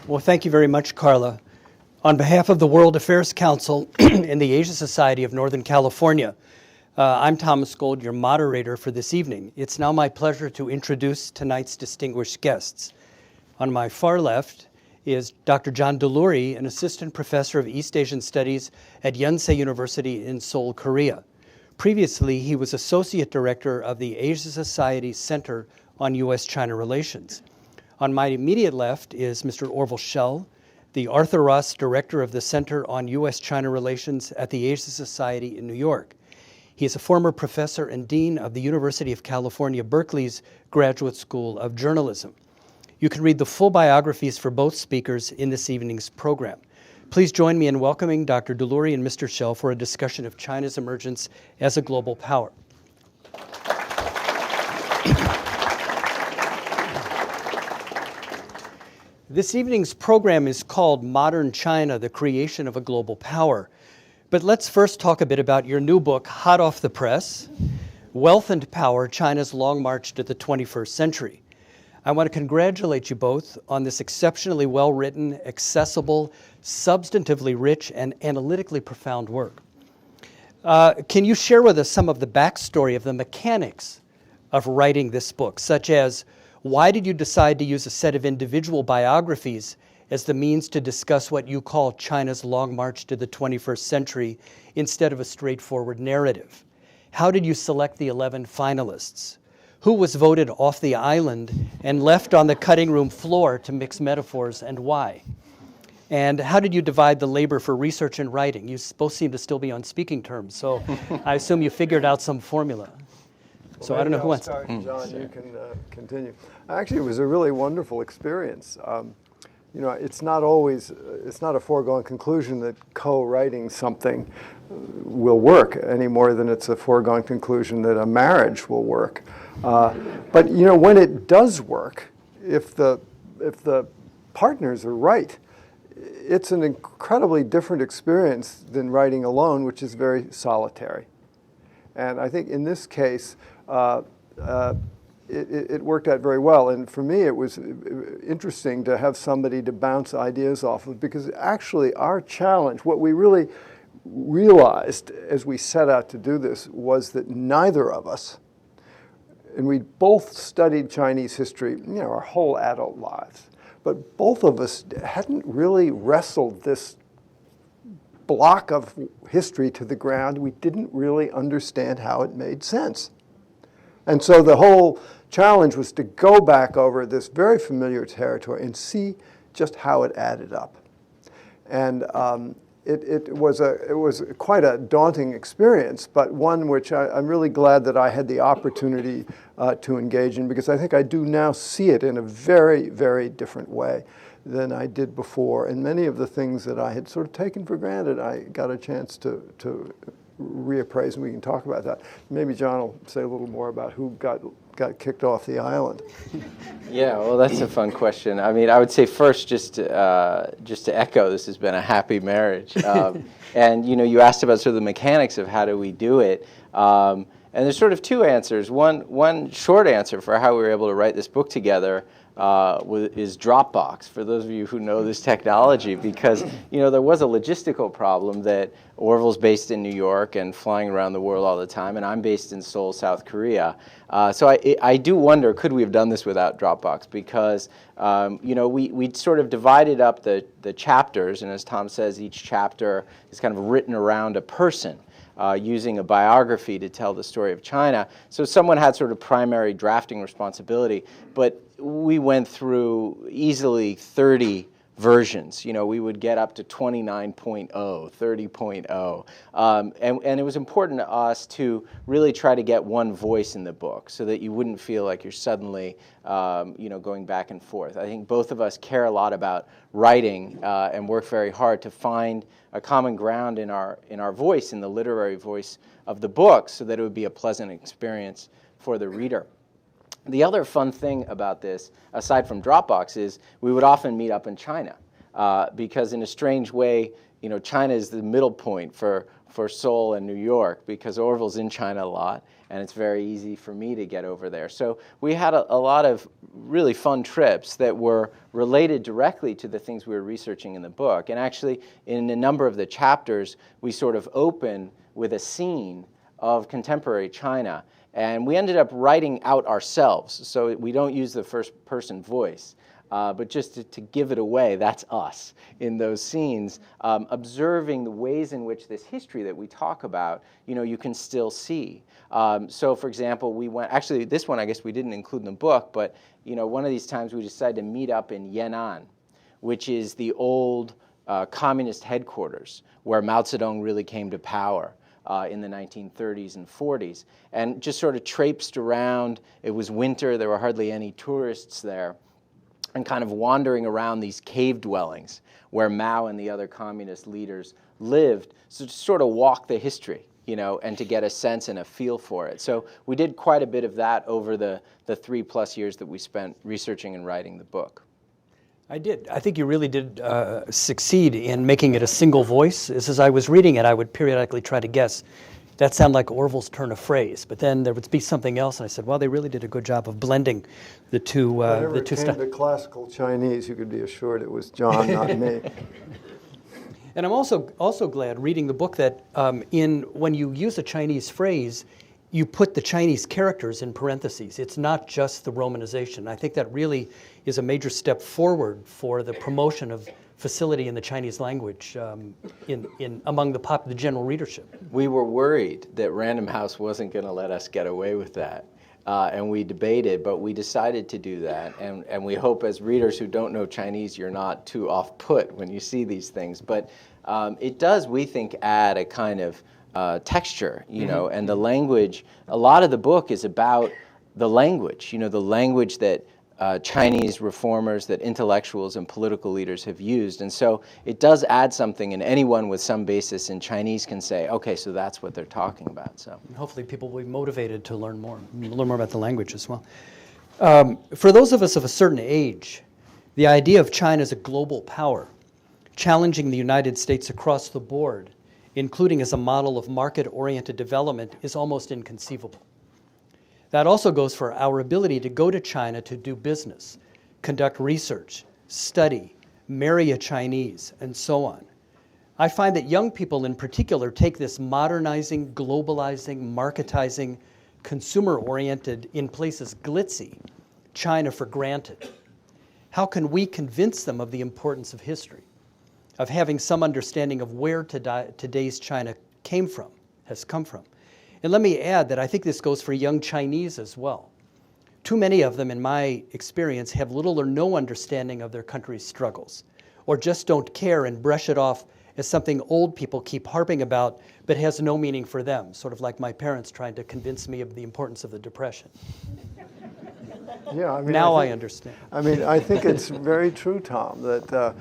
Well, thank you very much, Carla. On behalf of the World Affairs Council and the Asia Society of Northern California, I'm Thomas Gold, your moderator for this evening. It's now my pleasure to introduce tonight's distinguished guests. On my far left is Dr. John Delury, an assistant professor of East Asian Studies at Yonsei University in Seoul, Korea. Previously, he was associate director of the Asia Society Center on U.S.-China Relations. On my immediate left is Mr. Orville Schell, the Arthur Ross Director of the Center on U.S.-China Relations at the Asia Society in New York. He is a former professor and dean of the University of California, Berkeley's Graduate School of Journalism. You can read the full biographies for both speakers in this evening's program. Please join me in welcoming Dr. Delury and Mr. Schell for a discussion of China's emergence as a global power. This evening's program is called Modern China, the Creation of a Global Power. But let's first talk a bit about your new book, hot off the press, Wealth and Power, China's Long March to the 21st Century. I want to congratulate you both on this exceptionally well-written, accessible, substantively rich, and analytically profound work. Can you share with us some of the backstory of the mechanics of writing this book, such as why did you decide to use a set of individual biographies as the means to discuss what you call China's long march to the 21st century instead of a straightforward narrative? How did you select the 11 finalists? Who was voted off the island and left on the cutting room floor to mix metaphors, and why? And how did you divide the labor for research and writing? You both seem to still be on speaking terms, so I assume you figured out some formula. So I don't know who wants to start. John, you can continue. Actually, it was a really wonderful experience. You know, it's not a foregone conclusion that co-writing something will work any more than it's a foregone conclusion that a marriage will work. But you know, when it does work, if the partners are right, it's an incredibly different experience than writing alone, which is very solitary. And I think in this case, it worked out very well. And for me, it was interesting to have somebody to bounce ideas off of, because actually our challenge, what we really realized as we set out to do this, was that neither of us, and we both studied Chinese history, you know, our whole adult lives, but both of us hadn't really wrestled this block of history to the ground. We didn't really understand how it made sense. And so the whole challenge was to go back over this very familiar territory and see just how it added up. And it was quite a daunting experience, but one which I'm really glad that I had the opportunity to engage in, because I think I do now see it in a very, very different way than I did before. And many of the things that I had sort of taken for granted, I got a chance to reappraise, and we can talk about that. Maybe John will say a little more about who got kicked off the island. Yeah, well, that's a fun question. I mean, I would say first, just to echo, this has been a happy marriage. And you know, you asked about sort of the mechanics of how do we do it. And there's sort of two answers. One short answer for how we were able to write this book together is Dropbox, for those of you who know this technology, because you know there was a logistical problem that Orville's based in New York and flying around the world all the time, and I'm based in Seoul, South Korea. So I do wonder, could we have done this without Dropbox? Because you know, we sort of divided up the chapters, and as Tom says, each chapter is kind of written around a person. Using a biography to tell the story of China. So someone had sort of primary drafting responsibility, but we went through easily 30 versions. You know, we would get up to 29.0, 30.0. And it was important to us to really try to get one voice in the book so that you wouldn't feel like you're suddenly, you know, going back and forth. I think both of us care a lot about writing and work very hard to find a common ground in our voice, in the literary voice of the book, so that it would be a pleasant experience for the reader. The other fun thing about this, aside from Dropbox, is we would often meet up in China because in a strange way, you know, China is the middle point for for Seoul and New York because Orville's in China a lot, and it's very easy for me to get over there. So we had a lot of really fun trips that were related directly to the things we were researching in the book. And actually, in a number of the chapters, we sort of open with a scene of contemporary China. And we ended up writing out ourselves, so we don't use the first-person voice. But just to give it away, that's us in those scenes, observing the ways in which this history that we talk about, you can still see. So, for example, we went, actually, this one I guess we didn't include in the book, but one of these times we decided to meet up in Yan'an, which is the old communist headquarters where Mao Zedong really came to power in the 1930s and 40s, and just sort of traipsed around. It was winter, there were hardly any tourists there, and kind of wandering around these cave dwellings where Mao and the other communist leaders lived, so to sort of walk the history, and to get a sense and a feel for it. So we did quite a bit of that over the 3+ years that we spent researching and writing the book. I did. I think you really did succeed in making it a single voice. As I was reading it, I would periodically try to guess, that sounded like Orville's turn of phrase, but then there would be something else, and I said, well, they really did a good job of blending the two Whenever the two it came to classical Chinese, you could be assured it was John, not me. And I'm also glad reading the book that when you use a Chinese phrase, you put the Chinese characters in parentheses. It's not just the romanization. I think that really is a major step forward for the promotion of facility in the Chinese language among the general readership. We were worried that Random House wasn't going to let us get away with that. And we debated, but we decided to do that. And we hope as readers who don't know Chinese, you're not too off-put when you see these things. But it does, we think, add a kind of texture, and the language. A lot of the book is about the language, the language that Chinese reformers, that intellectuals and political leaders have used. And so it does add something, and anyone with some basis in Chinese can say, okay, so that's what they're talking about. So hopefully people will be motivated to learn more about the language as well. For those of us of a certain age, the idea of China as a global power, challenging the United States across the board, including as a model of market-oriented development, is almost inconceivable. That also goes for our ability to go to China to do business, conduct research, study, marry a Chinese, and so on. I find that young people in particular take this modernizing, globalizing, marketizing, consumer-oriented, in places glitzy, China for granted. How can we convince them of the importance of history, of having some understanding of where today's China has come from? And let me add that I think this goes for young Chinese as well. Too many of them, in my experience, have little or no understanding of their country's struggles, or just don't care and brush it off as something old people keep harping about, but has no meaning for them, sort of like my parents trying to convince me of the importance of the Depression. Yeah, I mean, now I understand. I mean, I think it's very true, Tom, that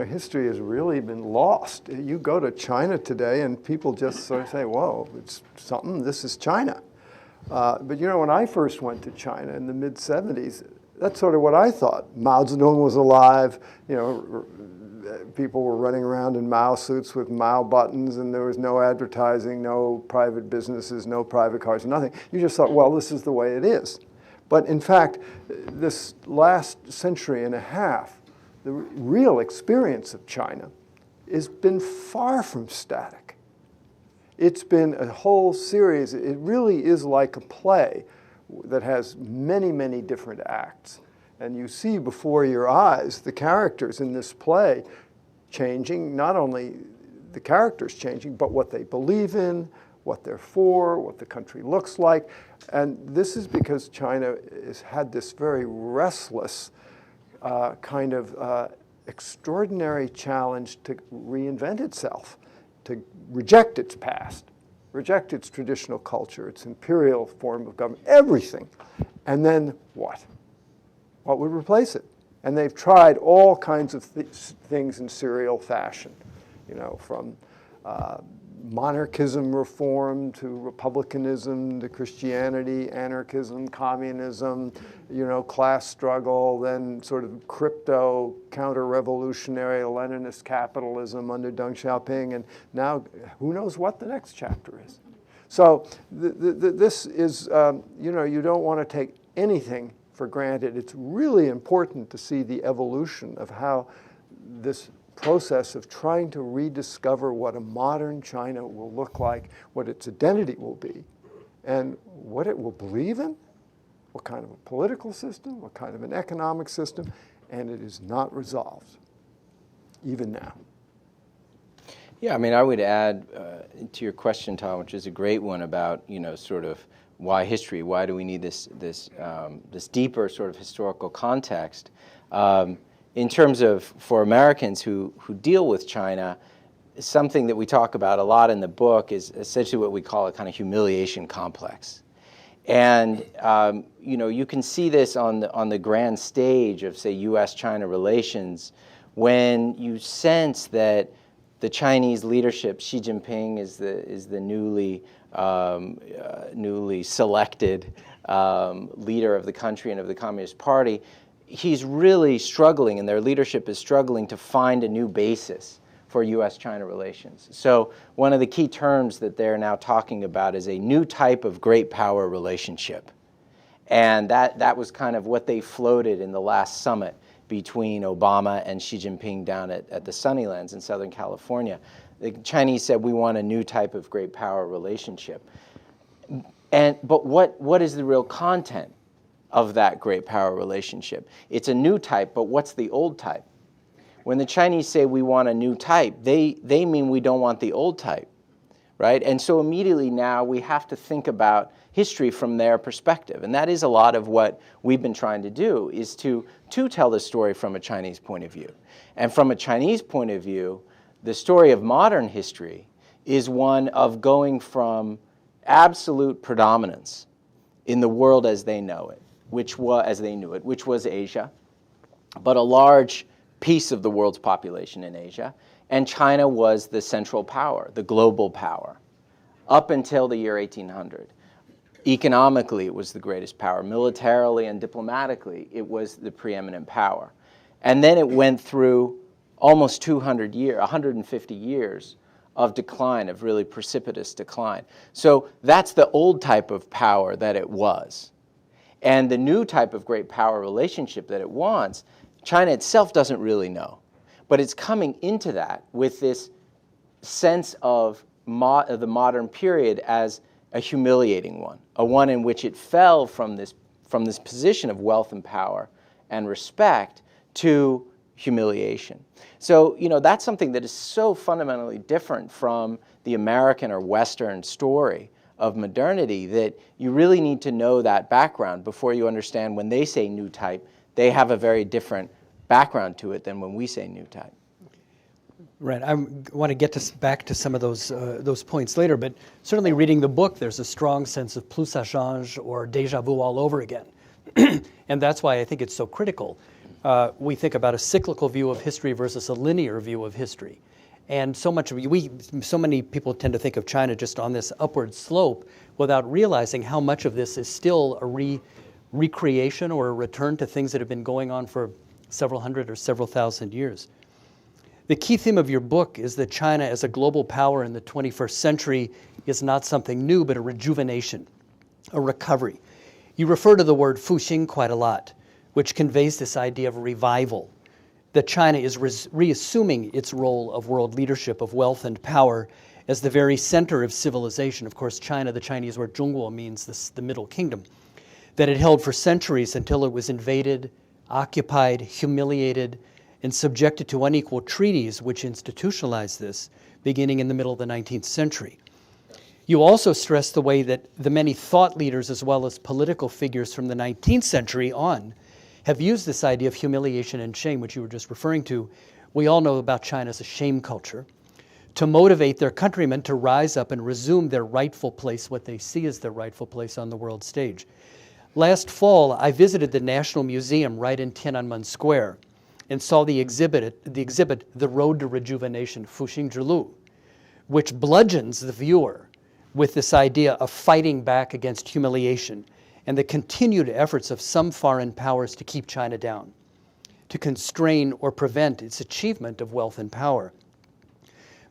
history has really been lost. You go to China today, and people just sort of say, "Whoa, it's something. This is China." But when I first went to China in the mid-'70s, that's sort of what I thought. Mao Zedong was alive. People were running around in Mao suits with Mao buttons, and there was no advertising, no private businesses, no private cars, nothing. You just thought, well, this is the way it is. But in fact, this last century and a half, the real experience of China has been far from static. It's been a whole series. It really is like a play that has many, many different acts. And you see before your eyes the characters in this play changing, not only the characters changing, but what they believe in, what they're for, what the country looks like. And this is because China has had this very restless kind of extraordinary challenge to reinvent itself, to reject its past, reject its traditional culture, its imperial form of government, everything. And then what? What would replace it? And they've tried all kinds of things in serial fashion, from monarchism reform to republicanism to Christianity, anarchism, communism, class struggle, then sort of crypto, counter-revolutionary Leninist capitalism under Deng Xiaoping, and now who knows what the next chapter is. So this is, you don't want to take anything for granted. It's really important to see the evolution of how this process of trying to rediscover what a modern China will look like, what its identity will be, and what it will believe in, what kind of a political system, what kind of an economic system, and it is not resolved, even now. Yeah, I mean, I would add to your question, Tom, which is a great one about, sort of why history, why do we need this deeper sort of historical context? In terms of, for Americans who deal with China, something that we talk about a lot in the book is essentially what we call a kind of humiliation complex. And, you can see this on the grand stage of, say, U.S.-China relations, when you sense that the Chinese leadership, Xi Jinping is the newly selected leader of the country and of the Communist Party. He's really struggling, and their leadership is struggling to find a new basis for U.S.-China relations. So one of the key terms that they're now talking about is a new type of great power relationship. And that was kind of what they floated in the last summit between Obama and Xi Jinping down at the Sunnylands in Southern California. The Chinese said, we want a new type of great power relationship. But what is the real content of that great power relationship? It's a new type, but what's the old type? When the Chinese say we want a new type, they mean we don't want the old type, right? And so immediately now we have to think about history from their perspective. And that is a lot of what we've been trying to do, is to tell the story from a Chinese point of view. And from a Chinese point of view, the story of modern history is one of going from absolute predominance in the world as they know it, which was Asia, but a large piece of the world's population in Asia, and China was the central power, the global power, up until the year 1800. Economically, it was the greatest power. Militarily and diplomatically, it was the preeminent power. And then it went through almost 150 years of decline, of really precipitous decline. So that's the old type of power that it was. And the new type of great power relationship that it wants, China itself doesn't really know. But it's coming into that with this sense of the modern period as a humiliating one, a one in which it fell from this position of wealth and power and respect to humiliation. So, that's something that is so fundamentally different from the American or Western story of modernity, that you really need to know that background before you understand when they say new type, they have a very different background to it than when we say new type. Right. I want to get back to some of those points later, but certainly reading the book, there's a strong sense of plus ça change, or déjà vu all over again. And that's why I think it's so critical. We think about a cyclical view of history versus a linear view of history. And so many people tend to think of China just on this upward slope without realizing how much of this is still a recreation or a return to things that have been going on for several hundred or several thousand years. The key theme of your book is that China as a global power in the 21st century is not something new, but a rejuvenation, a recovery. You refer to the word fuxing quite a lot, which conveys this idea of revival, that China is reassuming its role of world leadership, of wealth and power, as the very center of civilization. Of course, China, the Chinese word 中国 means the Middle Kingdom, that it held for centuries until it was invaded, occupied, humiliated, and subjected to unequal treaties which institutionalized this, beginning in the middle of the 19th century. You also stress the way that the many thought leaders as well as political figures from the 19th century on have used this idea of humiliation and shame, which you were just referring to. We all know about China as a shame culture, to motivate their countrymen to rise up and resume their rightful place, what they see as their rightful place on the world stage. Last fall, I visited the National Museum right in Tiananmen Square and saw the exhibit, The Road to Rejuvenation, Fuxing Zhilu, which bludgeons the viewer with this idea of fighting back against humiliation and the continued efforts of some foreign powers to keep China down, to constrain or prevent its achievement of wealth and power.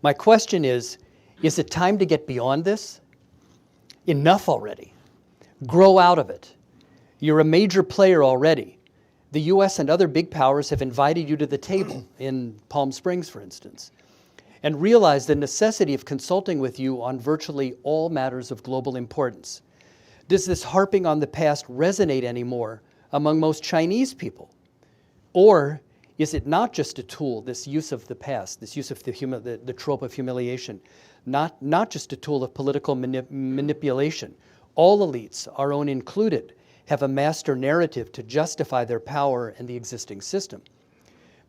My question is it time to get beyond this? Enough already. Grow out of it. You're a major player already. The US and other big powers have invited you to the table, in Palm Springs, for instance, and realize the necessity of consulting with you on virtually all matters of global importance. Does this harping on the past resonate anymore among most Chinese people? Or is it not just a tool, this use of the past, this use of the trope of humiliation, not just a tool of political manipulation? All elites, our own included, have a master narrative to justify their power and the existing system.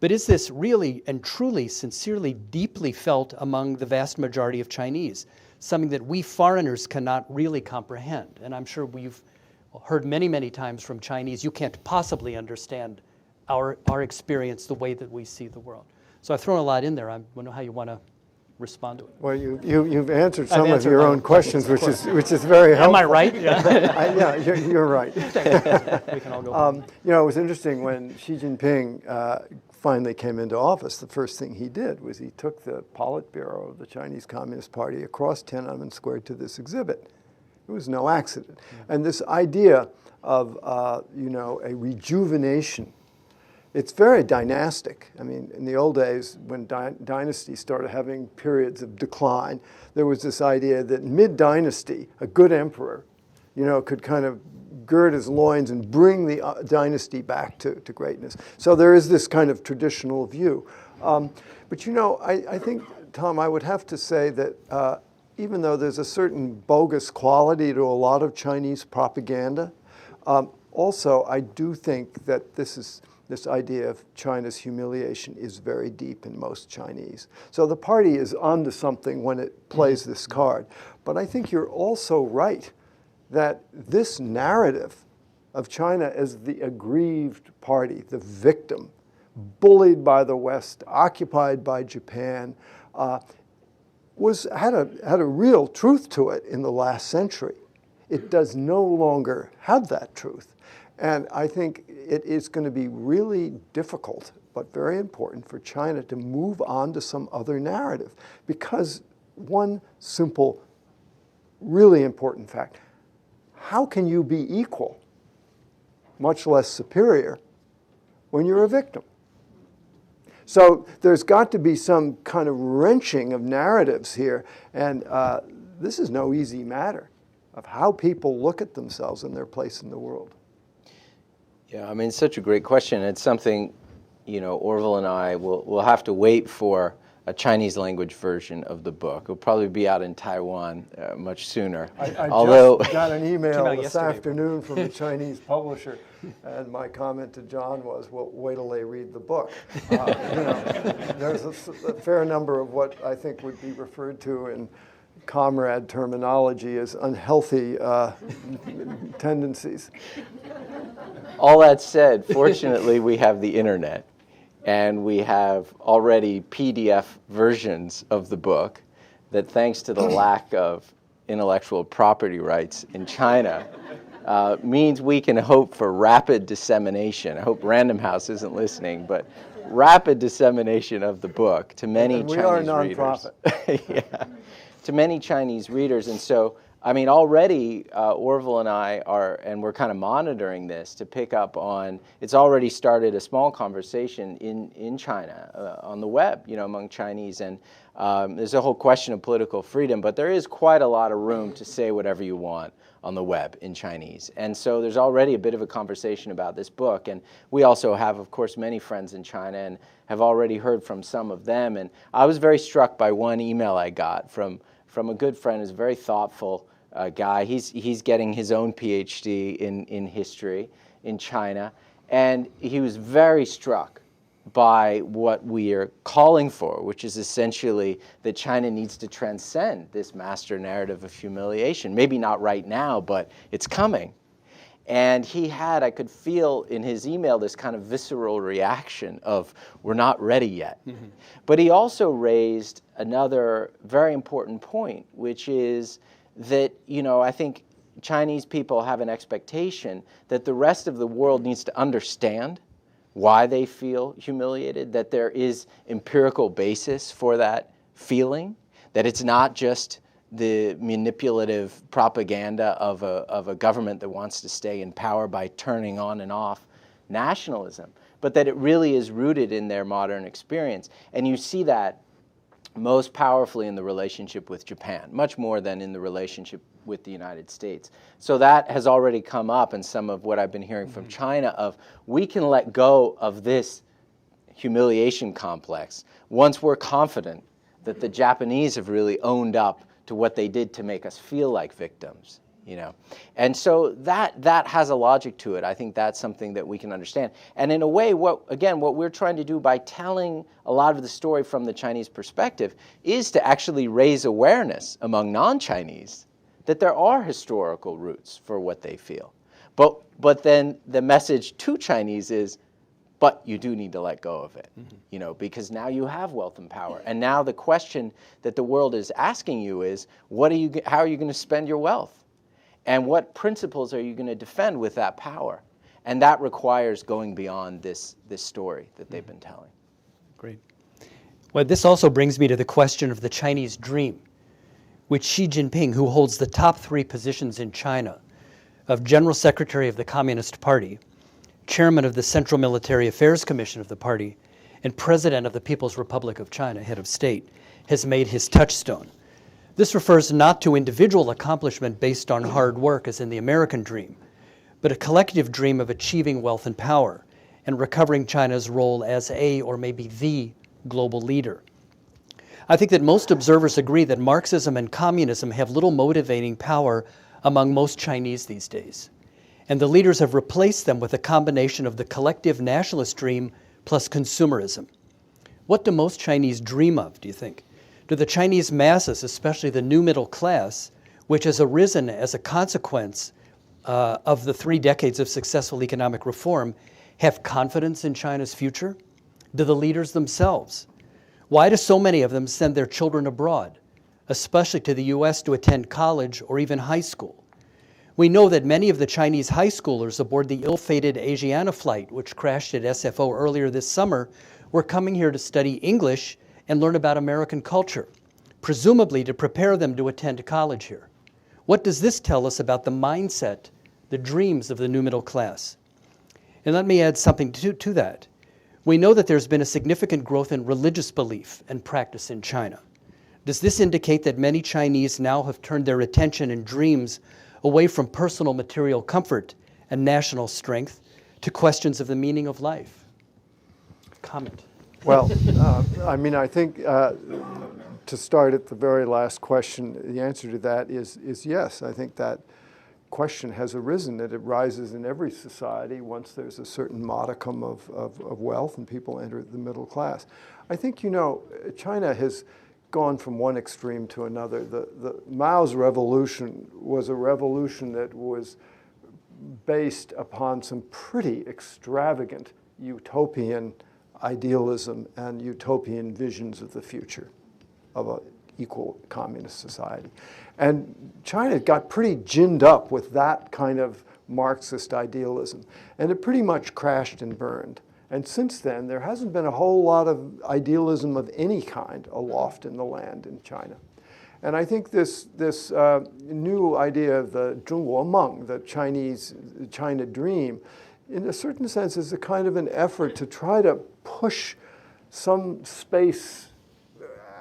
But is this really and truly, sincerely, deeply felt among the vast majority of Chinese, something that we foreigners cannot really comprehend? And I'm sure we've heard many, many times from Chinese, you can't possibly understand our experience the way that we see the world. So I've thrown a lot in there. I don't know how you want to respond to it. Well, you've answered some of your own questions, which is very helpful. Am I right? Yeah. Yeah, you're right. We can all go. It was interesting when Xi Jinping finally came into office. The first thing he did was he took the Politburo of the Chinese Communist Party across Tiananmen Square to this exhibit. It was no accident. Yeah. And this idea of a rejuvenation. It's very dynastic. I mean, in the old days, when dynasties started having periods of decline, there was this idea that mid-dynasty, a good emperor, could kind of gird his loins and bring the dynasty back to greatness. So there is this kind of traditional view. But I think, Tom, I would have to say that even though there's a certain bogus quality to a lot of Chinese propaganda, also I do think that this idea of China's humiliation is very deep in most Chinese. So the party is onto something when it plays this card. But I think you're also right that this narrative of China as the aggrieved party, the victim, bullied by the West, occupied by Japan, had a real truth to it in the last century. It does no longer have that truth. And I think it is going to be really difficult, but very important for China to move on to some other narrative. Because one simple, really important fact, how can you be equal, much less superior, when you're a victim? So there's got to be some kind of wrenching of narratives here. And this is no easy matter of how people look at themselves and their place in the world. Yeah, I mean, it's such a great question. It's something, Orville and I will have to wait for a Chinese language version of the book. It'll probably be out in Taiwan much sooner. I just got an email this afternoon from a Chinese publisher, and my comment to John was, well, wait till they read the book. There's a fair number of what I think would be referred to in comrade terminology as unhealthy tendencies. All that said, fortunately, we have the internet, and we have already PDF versions of the book that, thanks to the lack of intellectual property rights in China, means we can hope for rapid dissemination. I hope Random House isn't listening, but rapid dissemination of the book to many Chinese readers. We are a nonprofit. Yeah, to many Chinese readers. And so, I mean, already Orville and I we're kind of monitoring this to pick up on, it's already started a small conversation in China on the web, among Chinese. And there's a whole question of political freedom, but there is quite a lot of room to say whatever you want on the web in Chinese. And so there's already a bit of a conversation about this book. And we also have, of course, many friends in China and have already heard from some of them. And I was very struck by one email I got from a good friend who's a very thoughtful guy. He's getting his own PhD in history in China, and he was very struck by what we are calling for, which is essentially that China needs to transcend this master narrative of humiliation. Maybe not right now, but it's coming. And he had, I could feel in his email, this kind of visceral reaction of, we're not ready yet. But he also raised another very important point, which is that, I think Chinese people have an expectation that the rest of the world needs to understand why they feel humiliated, that there is empirical basis for that feeling, that it's not just the manipulative propaganda of a government that wants to stay in power by turning on and off nationalism, but that it really is rooted in their modern experience. And you see that most powerfully in the relationship with Japan, much more than in the relationship with the United States. So that has already come up in some of what I've been hearing from China of, we can let go of this humiliation complex once we're confident that the Japanese have really owned up to what they did to make us feel like victims, And so that has a logic to it. I think that's something that we can understand. And in a way, what we're trying to do by telling a lot of the story from the Chinese perspective is to actually raise awareness among non-Chinese that there are historical roots for what they feel. But then the message to Chinese is, but you do need to let go of it, because now you have wealth and power. And now the question that the world is asking you is, how are you going to spend your wealth? And what principles are you going to defend with that power? And that requires going beyond this story that they've been telling. Great. Well, this also brings me to the question of the Chinese dream, which Xi Jinping, who holds the top 3 positions in China, of General Secretary of the Communist Party, Chairman of the Central Military Affairs Commission of the party, and President of the People's Republic of China, head of state, has made his touchstone. This refers not to individual accomplishment based on hard work as in the American dream, but a collective dream of achieving wealth and power and recovering China's role as a, or maybe the, global leader. I think that most observers agree that Marxism and communism have little motivating power among most Chinese these days. And the leaders have replaced them with a combination of the collective nationalist dream plus consumerism. What do most Chinese dream of, do you think? Do the Chinese masses, especially the new middle class, which has arisen as a consequence of the 3 decades of successful economic reform, have confidence in China's future? Do the leaders themselves? Why do so many of them send their children abroad, especially to the US to attend college or even high school? We know that many of the Chinese high schoolers aboard the ill-fated Asiana flight, which crashed at SFO earlier this summer, were coming here to study English and learn about American culture, presumably to prepare them to attend college here. What does this tell us about the mindset, the dreams of the new middle class? And let me add something to that. We know that there's been a significant growth in religious belief and practice in China. Does this indicate that many Chinese now have turned their attention and dreams away from personal material comfort and national strength to questions of the meaning of life? Comment. Well, I think to start at the very last question, the answer to that is yes. I think that question has arisen, that it rises in every society once there's a certain modicum of wealth and people enter the middle class. I think, China has gone from one extreme to another. The Mao's revolution was a revolution that was based upon some pretty extravagant utopian idealism and utopian visions of the future of an equal communist society. And China got pretty ginned up with that kind of Marxist idealism, and it pretty much crashed and burned. And since then, there hasn't been a whole lot of idealism of any kind aloft in the land in China. And I think this new idea of the 中国梦, the China dream, in a certain sense is a kind of an effort to try to push some space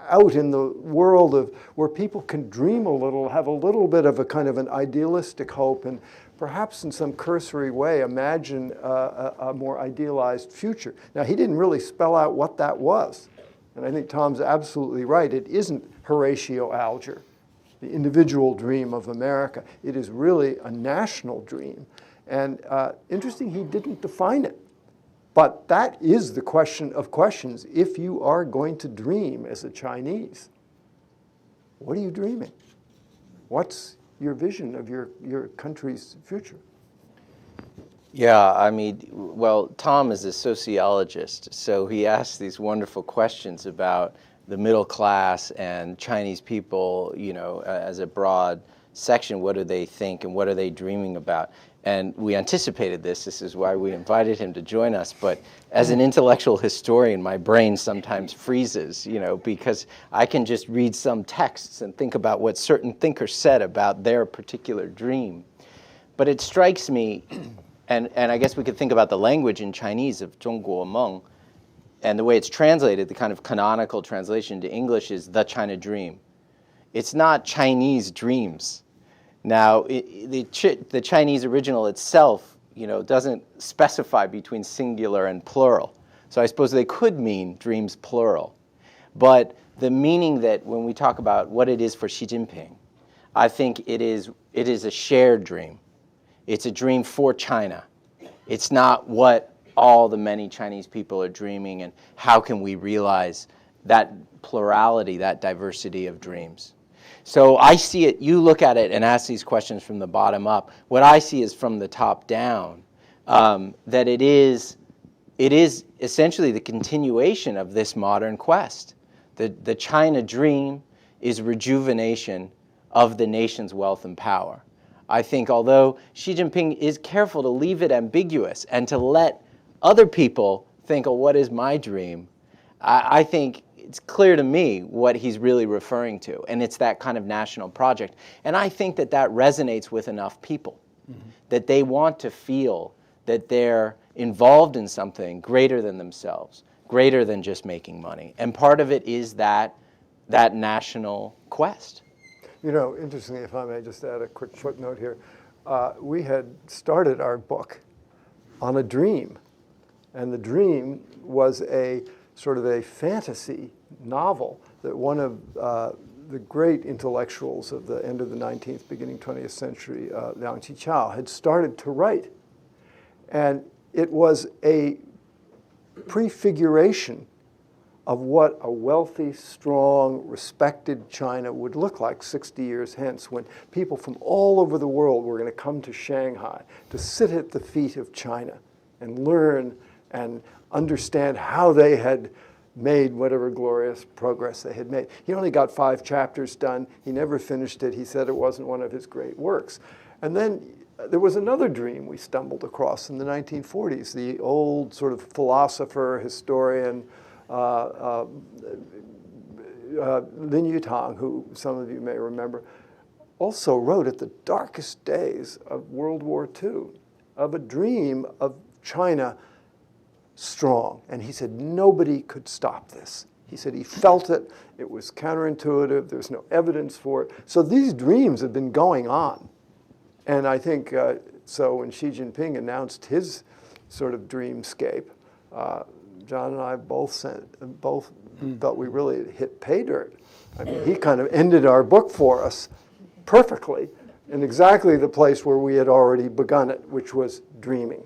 out in the world of where people can dream a little, have a little bit of a kind of an idealistic hope, and perhaps in some cursory way imagine a more idealized future. Now, he didn't really spell out what that was. And I think Tom's absolutely right. It isn't Horatio Alger, the individual dream of America. It is really a national dream. And interesting, he didn't define it. But that is the question of questions. If you are going to dream as a Chinese, what are you dreaming? What's your vision of your country's future? Yeah, I mean, well, Tom is a sociologist, so he asks these wonderful questions about the middle class and Chinese people, you know, as a broad section. What do they think and what are they dreaming about? And we anticipated this. This is why we invited him to join us. But as an intellectual historian, my brain sometimes freezes, you know, because I can just read some texts and think about what certain thinkers said about their particular dream. But it strikes me, and I guess we could think about the language in Chinese of 中国梦, and the way it's translated, the kind of canonical translation to English is the China dream. It's not Chinese dreams. Now, the Chinese original itself, you know, doesn't specify between singular and plural. So I suppose they could mean dreams plural. But the meaning that when we talk about what it is for Xi Jinping, I think it is a shared dream. It's a dream for China. It's not what all the many Chinese people are dreaming, and how can we realize that plurality, that diversity of dreams. So I see it, you look at it and ask these questions from the bottom up. What I see is from the top down, that it is essentially the continuation of this modern quest. The China dream is rejuvenation of the nation's wealth and power. I think although Xi Jinping is careful to leave it ambiguous and to let other people think, oh, what is my dream? I think it's clear to me what he's really referring to, and it's that kind of national project. And I think that that resonates with enough people, that they want to feel that they're involved in something greater than themselves, greater than just making money. And part of it is that national quest. You know, interestingly, if I may just add a quick footnote here, we had started our book on a dream, and the dream was a sort of a fantasy novel that one of the great intellectuals of the end of the 19th, beginning 20th century, Liang Qiqiao, had started to write. And it was a prefiguration of what a wealthy, strong, respected China would look like 60 years hence, when people from all over the world were going to come to Shanghai to sit at the feet of China and learn and understand how they had made whatever glorious progress they had made. He only got 5 chapters done. He never finished it. He said it wasn't one of his great works. And then there was another dream we stumbled across in the 1940s. The old sort of philosopher, historian, Lin Yutang, who some of you may remember, also wrote at the darkest days of World War II of a dream of China strong. And he said nobody could stop this. He said he felt it. It was counterintuitive. There's no evidence for it. So these dreams have been going on. And I think, so when Xi Jinping announced his sort of dreamscape, John and I both felt we really hit pay dirt. I mean, he kind of ended our book for us perfectly in exactly the place where we had already begun it, which was dreaming.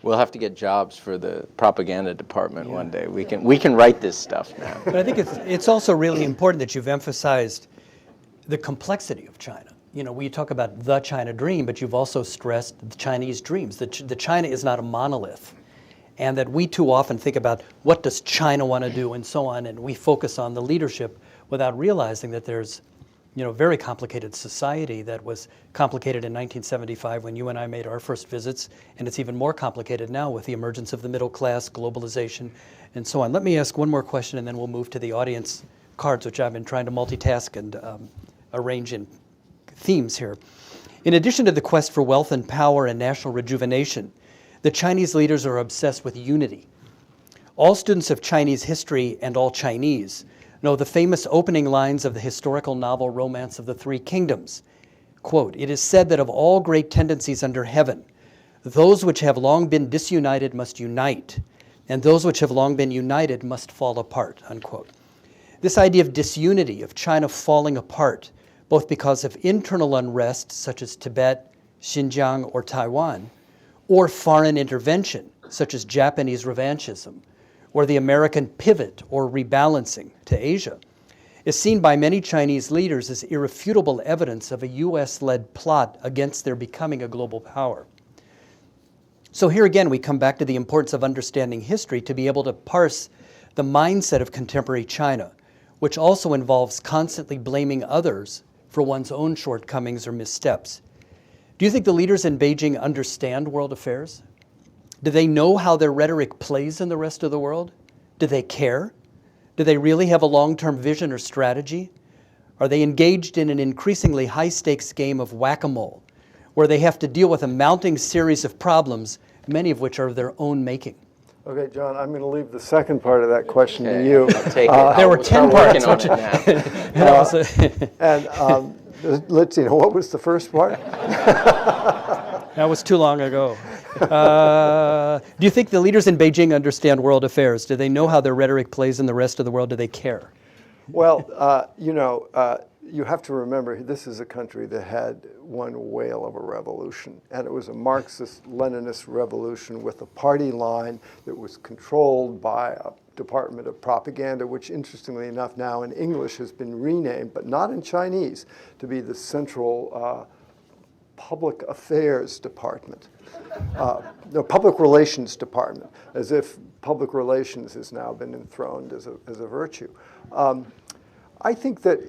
We'll have to get jobs for the propaganda department one day. We can write this stuff now. But I think it's also really important that you've emphasized the complexity of China. You know, we talk about the China dream, but you've also stressed the Chinese dreams. The China is not a monolith. And that we too often think about what does China want to do and so on, and we focus on the leadership without realizing that there's, you know, very complicated society that was complicated in 1975 when you and I made our first visits, and it's even more complicated now with the emergence of the middle class, globalization, and so on. Let me ask one more question, and then we'll move to the audience cards, which I've been trying to multitask and arrange in themes here. In addition to the quest for wealth and power and national rejuvenation, the Chinese leaders are obsessed with unity. All students of Chinese history and all Chinese know the famous opening lines of the historical novel Romance of the Three Kingdoms. Quote, "It is said that of all great tendencies under heaven, those which have long been disunited must unite, and those which have long been united must fall apart," unquote. This idea of disunity, of China falling apart, both because of internal unrest, such as Tibet, Xinjiang, or Taiwan, or foreign intervention, such as Japanese revanchism, or the American pivot or rebalancing to Asia, is seen by many Chinese leaders as irrefutable evidence of a U.S.-led plot against their becoming a global power. So here again, we come back to the importance of understanding history to be able to parse the mindset of contemporary China, which also involves constantly blaming others for one's own shortcomings or missteps. Do you think the leaders in Beijing understand world affairs? Do they know how their rhetoric plays in the rest of the world? Do they care? Do they really have a long-term vision or strategy? Are they engaged in an increasingly high-stakes game of whack-a-mole, where they have to deal with a mounting series of problems, many of which are of their own making? Okay, John, I'm going to leave the second part of that question to you. I'll take it. There were 10 parts. On it now. And let's see, what was the first part? That was too long ago. Do you think the leaders in Beijing understand world affairs? Do they know how their rhetoric plays in the rest of the world? Do they care? Well, you have to remember, this is a country that had one whale of a revolution, and it was a Marxist-Leninist revolution with a party line that was controlled by a Department of Propaganda, which interestingly enough now in English has been renamed, but not in Chinese, to be the Central Public Affairs Department. No, Public Relations Department, as if public relations has now been enthroned as a virtue. I think that,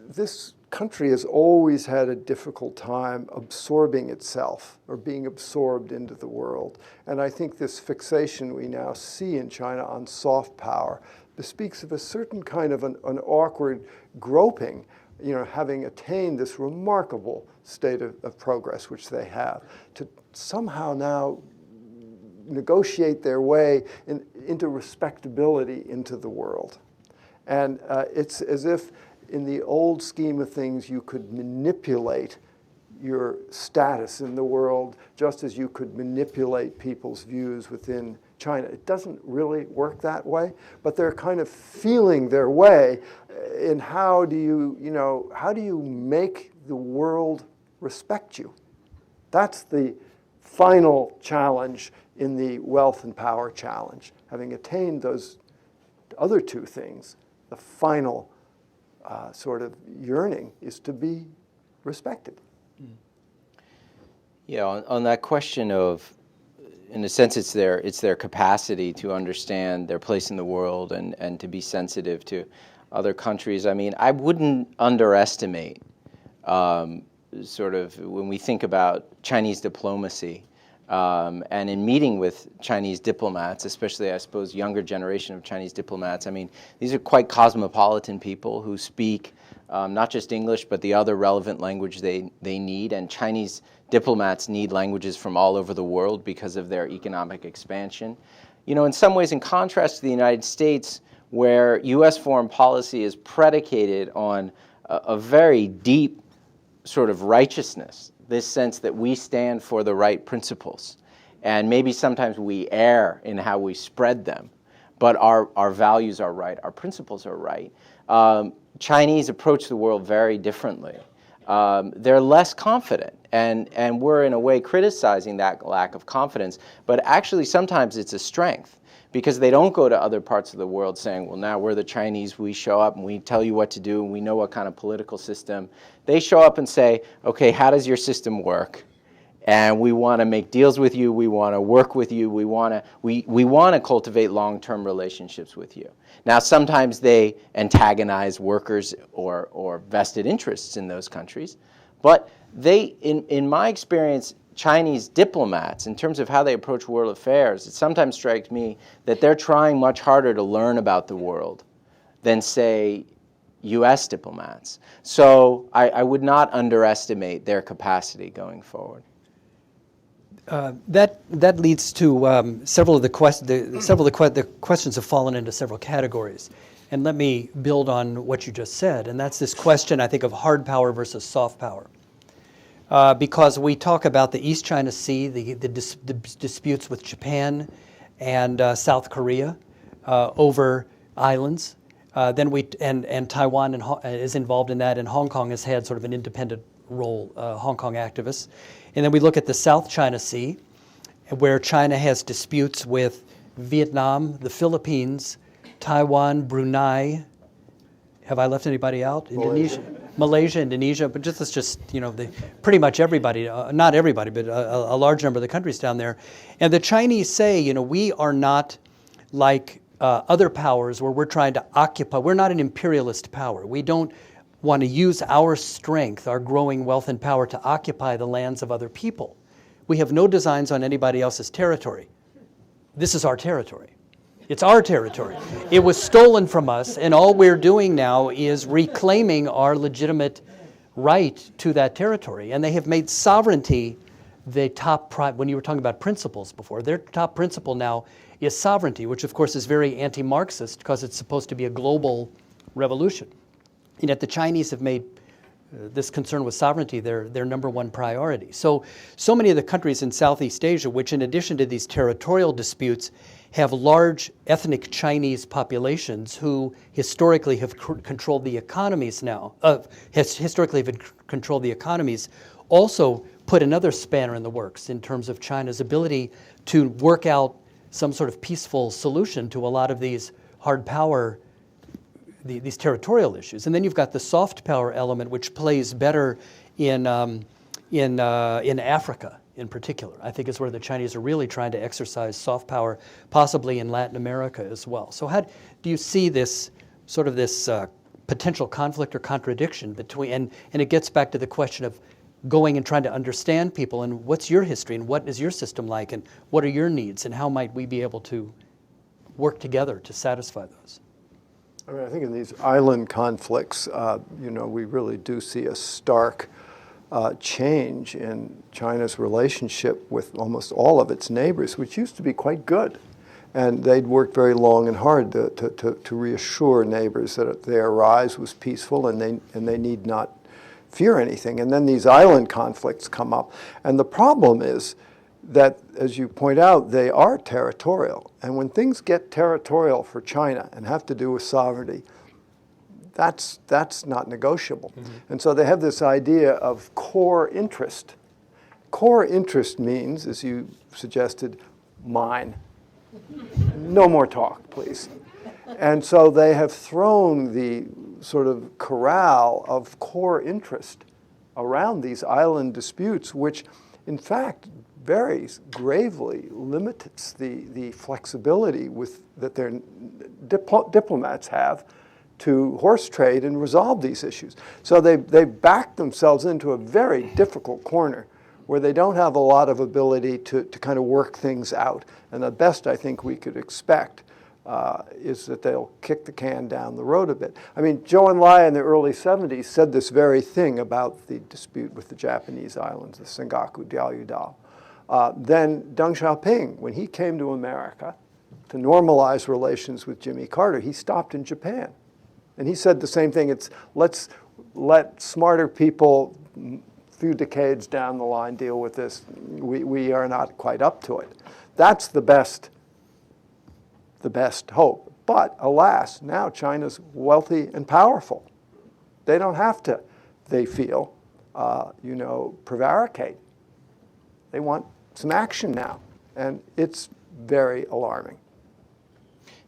this country has always had a difficult time absorbing itself or being absorbed into the world. And I think this fixation we now see in China on soft power bespeaks of a certain kind of an awkward groping, having attained this remarkable state of progress which they have, to somehow now negotiate their way into respectability into the world. And it's as if in the old scheme of things you could manipulate your status in the world just as you could manipulate people's views within China. It doesn't really work that way, but they're kind of feeling their way in how do you make the world respect you? That's the final challenge in the wealth and power challenge. Having attained those other two things, the final sort of yearning is to be respected. Yeah, on that question of, in a sense, it's their capacity to understand their place in the world and to be sensitive to other countries. I mean, I wouldn't underestimate sort of when we think about Chinese diplomacy and in meeting with Chinese diplomats, especially, I suppose, younger generation of Chinese diplomats. I mean, these are quite cosmopolitan people who speak not just English, but the other relevant language they need. And Chinese diplomats need languages from all over the world because of their economic expansion. In some ways, in contrast to the United States, where U.S. foreign policy is predicated on a very deep sort of righteousness, this sense that we stand for the right principles. And maybe sometimes we err in how we spread them, but our values are right, our principles are right. Chinese approach the world very differently. They're less confident, and we're in a way criticizing that lack of confidence, but actually sometimes it's a strength, because they don't go to other parts of the world saying, well, now we're the Chinese, we show up and we tell you what to do and we know what kind of political system. They show up and say, okay, how does your system work? And we want to make deals with you, we want to work with you, we want to cultivate long-term relationships with you. Now, sometimes they antagonize workers or vested interests in those countries, but they, in my experience, Chinese diplomats, in terms of how they approach world affairs, it sometimes strikes me that they're trying much harder to learn about the world than, say, U.S. diplomats. So I would not underestimate their capacity going forward. That leads to several of the questions have fallen into several categories. And let me build on what you just said, and that's this question, I think, of hard power versus soft power. Because we talk about the East China Sea, the disputes with Japan and South Korea over islands. Then Taiwan is involved in that, and Hong Kong has had sort of an independent role, Hong Kong activists. And then we look at the South China Sea, where China has disputes with Vietnam, the Philippines, Taiwan, Brunei. Have I left anybody out? Indonesia. Malaysia, Indonesia, but let's just, pretty much everybody, not everybody, but a large number of the countries down there. And the Chinese say, we are not like other powers where we're trying to occupy. We're not an imperialist power. We don't want to use our strength, our growing wealth and power to occupy the lands of other people. We have no designs on anybody else's territory. This is our territory. It's our territory. It was stolen from us, and all we're doing now is reclaiming our legitimate right to that territory. And they have made sovereignty the top, when you were talking about principles before, their top principle now is sovereignty, which of course is very anti-Marxist because it's supposed to be a global revolution. And yet the Chinese have made this concern with sovereignty their number one priority. So many of the countries in Southeast Asia, which in addition to these territorial disputes, have large ethnic Chinese populations who historically have controlled the economies now, also put another spanner in the works in terms of China's ability to work out some sort of peaceful solution to a lot of these hard power, these territorial issues. And then you've got the soft power element, which plays better in Africa in particular. I think is where the Chinese are really trying to exercise soft power, possibly in Latin America as well. So how do you see this sort of this potential conflict or contradiction between, and it gets back to the question of going and trying to understand people and what's your history and what is your system like and what are your needs and how might we be able to work together to satisfy those? I mean, I think in these island conflicts, we really do see a stark change in China's relationship with almost all of its neighbors, which used to be quite good. And they'd worked very long and hard to reassure neighbors that their rise was peaceful and they need not fear anything. And then these island conflicts come up. And the problem is that, as you point out, they are territorial. And when things get territorial for China and have to do with sovereignty, that's not negotiable. Mm-hmm. And so they have this idea of core interest. Core interest means, as you suggested, mine. No more talk, please. And so they have thrown the sort of corral of core interest around these island disputes, which in fact very gravely limits the flexibility that their diplomats have to horse trade and resolve these issues. So they backed themselves into a very difficult corner where they don't have a lot of ability to kind of work things out. And the best I think we could expect is that they'll kick the can down the road a bit. I mean, Zhou Enlai in the early 70s said this very thing about the dispute with the Japanese islands, the Sengaku Diaoyudao. Then Deng Xiaoping, when he came to America to normalize relations with Jimmy Carter, he stopped in Japan. And he said the same thing. It's let's let smarter people few decades down the line deal with this. We are not quite up to it. That's the best hope. But alas, now China's wealthy and powerful. They don't have to, they feel, prevaricate. They want some action now, and it's very alarming.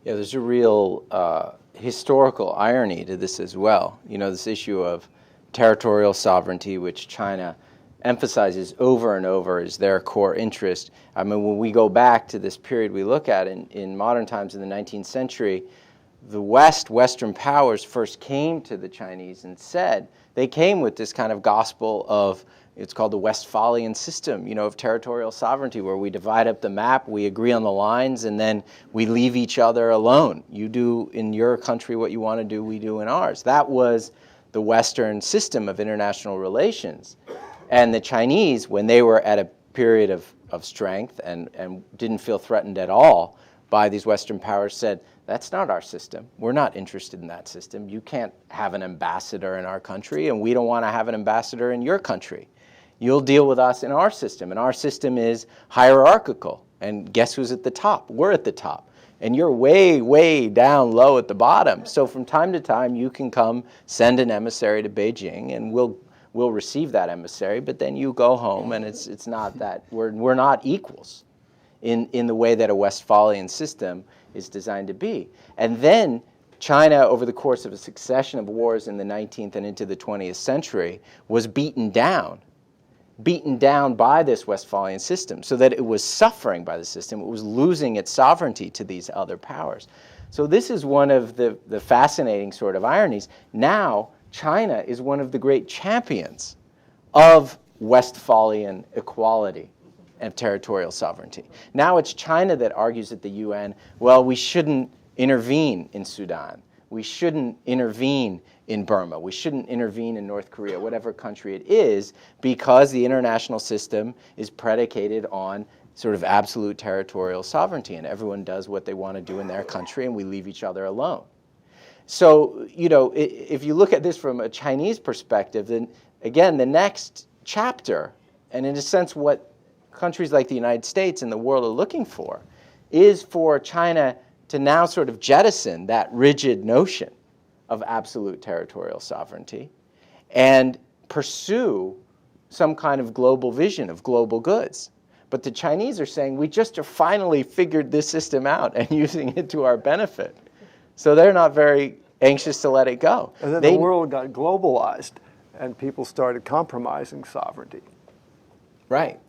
Yeah, there's a real historical irony to this as well. This issue of territorial sovereignty, which China emphasizes over and over as their core interest. I mean, when we go back to this period we look at in modern times in the 19th century, the Western powers first came to the Chinese and said, they came with this kind of gospel of, it's called the Westphalian system, of territorial sovereignty, where we divide up the map, we agree on the lines, and then we leave each other alone. You do in your country what you want to do, we do in ours. That was the Western system of international relations. And the Chinese, when they were at a period of strength and didn't feel threatened at all by these Western powers, said, that's not our system. We're not interested in that system. You can't have an ambassador in our country, and we don't want to have an ambassador in your country. You'll deal with us in our system, and our system is hierarchical. And guess who's at the top? We're at the top. And you're way, way down low at the bottom. So from time to time, you can come send an emissary to Beijing, and we'll receive that emissary, but then you go home, and it's not that. We're not equals in the way that a Westphalian system is designed to be. And then China, over the course of a succession of wars in the 19th and into the 20th century, was beaten down by this Westphalian system, so that it was suffering by the system. It was losing its sovereignty to these other powers. So this is one of the fascinating sort of ironies. Now, China is one of the great champions of Westphalian equality and territorial sovereignty. Now it's China that argues at the UN, well, we shouldn't intervene in Sudan. We shouldn't intervene in Burma. We shouldn't intervene in North Korea, whatever country it is, because the international system is predicated on sort of absolute territorial sovereignty, and everyone does what they want to do in their country, and we leave each other alone. So, you know, if you look at this from a Chinese perspective, then again, the next chapter, and in a sense what countries like the United States and the world are looking for, is for China to now sort of jettison that rigid notion of absolute territorial sovereignty and pursue some kind of global vision of global goods. But the Chinese are saying, we just have finally figured this system out and using it to our benefit. So they're not very anxious to let it go. And then the world got globalized and people started compromising sovereignty. Right.